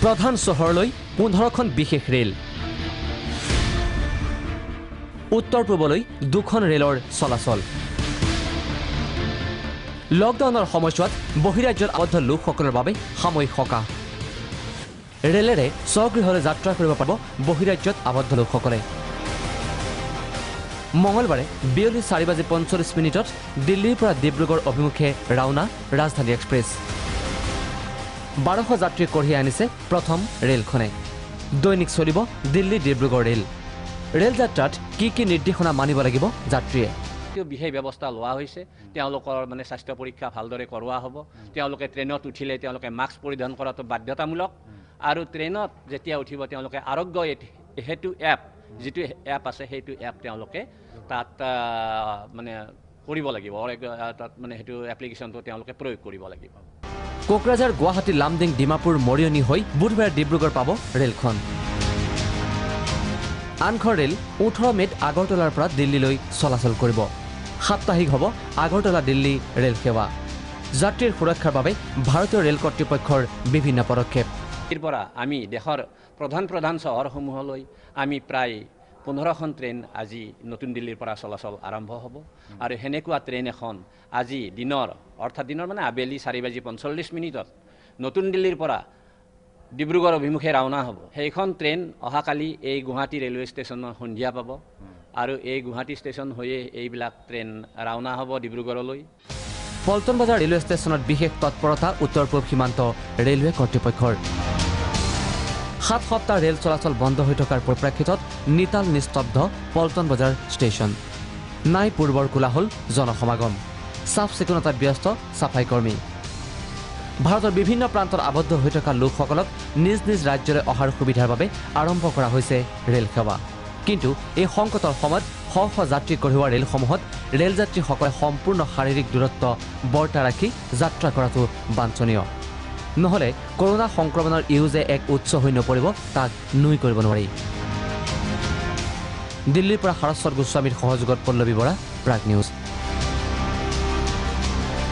প্ৰধান চহৰলৈ 15খন বিশেষ ৰেল উত্তৰ পূবলৈ 2খন ৰেলৰ চলাচল লকডাউনৰ সময়ছোৱাত বহিৰাজ্যত আবদ্ধ লোকসকলৰ বাবে সাময়িক সকাহ ৰেলেৰে স্বগৃহলৈ যাত্ৰা কৰিব পাৰিব বহিৰাজ্যত আবদ্ধ লোকসকলে মঙলবাৰে বিয়লি 4:45 দিল্লীৰ পৰা ডিব্ৰুগড় অভিমুখে ৰাওনা ৰাজধানী এক্সপ্ৰেছ 1200 যাত্ৰী কঢ়িয়াই আনিছে প্ৰথম ৰেলখনে দৈনিক চলিব দিল্লী ডিব্ৰুগড় ৰেল যাত্ৰাত কি নিৰ্দেশনা মানিব লাগিব যাত্ৰীয়ে বিশেষ ব্যৱস্থা লোৱা হৈছে তেওঁলোকৰ মানে স্বাস্থ্য পৰীক্ষা ভালদৰে কৰোৱা হ'ব তেওঁলোকে ট্ৰেইনত উঠিলে তেওঁলোকে মাস্ক পৰিধান কৰাটো বাধ্যতামূলক আৰু ট্ৰেইনত যেতিয়া উঠিব তেওঁলোকে আৰোগ্য হেতু এপ যেটো এপ আছে সেইটো এপ তেওঁলোকে তাত মানে কৰিব লাগিব তাত মানে হেতু এপ্লিকেশনটো তেওঁলোকে প্ৰয়োগ কৰিব লাগিব কোকৰাঝাৰ গুৱাহাটী লামডিং ডিমাপুৰ মৰিয়নি হৈ বুধবাৰে ডিব্ৰুগড় পাব ৰেলখন আনখন ৰেল 18 মেত আগৰতলাৰ পৰা দিল্লীলৈ চলাচল কৰিব সাপ্তাহিক হ'ব আগৰতলা দিল্লী ৰেল সেৱা যাত্ৰীৰ সুৰক্ষাৰ বাবে ভাৰতীয় ৰেল কৰ্তৃপক্ষৰ বিভিন্ন পদক্ষেপ ইয়াৰ পৰা আমি দেশৰ প্ৰধান চহৰসমূহলৈ আমি প্ৰায় 15খন ট্ৰেইন আজি নতুন দিল্লীৰ পৰা চলাচল আৰম্ভ হ'ব আৰু হেনেকুৱা ট্ৰেইন এখন আজি দিনৰ অৰ্থাৎ দিনৰ মানে আবেলি 4:45 নতুন দিল্লীৰ পৰা ডিব্ৰুগড় অভিমুখে ৰাওনা হ'ব সেইখন ট্ৰেইন অহাকালি এই গুৱাহাটী ৰেলৱে ষ্টেচনৰ সন্ধিয়া পাব আৰু এই গুৱাহাটী ষ্টেচন হৈয়ে এইবিলাক ট্ৰেইন ৰাওনা হ'ব ডিব্ৰুগড়লৈ পল্টন বজাৰ ৰেলৱে ষ্টেচনত বিশেষ তৎপৰতা উত্তৰ পূব সীমান্ত ৰেলৱে কৰ্তৃপক্ষৰ 7 সপ্তাহ ৰেল চলাচল বন্ধ হৈ থকাৰ পৰিপ্ৰেক্ষিতত নিতাল নিস্তব্ধ পল্টন বজাৰ ষ্টেচন নাই পূৰ্বৰ কোলাহল জনসমাগম চাফ চিকুণতাত ব্যস্ত চাফাই কৰ্মী ভাৰতৰ বিভিন্ন প্ৰান্তত আবদ্ধ হৈ থকা লোকসকলক নিজ নিজ ৰাজ্যলৈ অহাৰ সুবিধাৰ বাবে আৰম্ভ কৰা হৈছে ৰেল সেৱা কিন্তু এই সংকটৰ সময়ত শ যাত্ৰী কঢ়িওৱা ৰেলসমূহত ৰেলযাত্ৰীসকলে সম্পূৰ্ণ শাৰীৰিক দূৰত্ব বৰ্তাই ৰাখি যাত্ৰা কৰাটো বাঞ্ছনীয় নহলে কৰোনা সংক্ৰমণৰ ইউজে এক উৎস হৈ নপৰিব তাক নুই কৰিব নোৱাৰি দিল্লীৰ পৰা হৰস্বৰ গোস্বামীৰ সহযোগত পল্লৱী বৰা প্ৰাগ নিউজ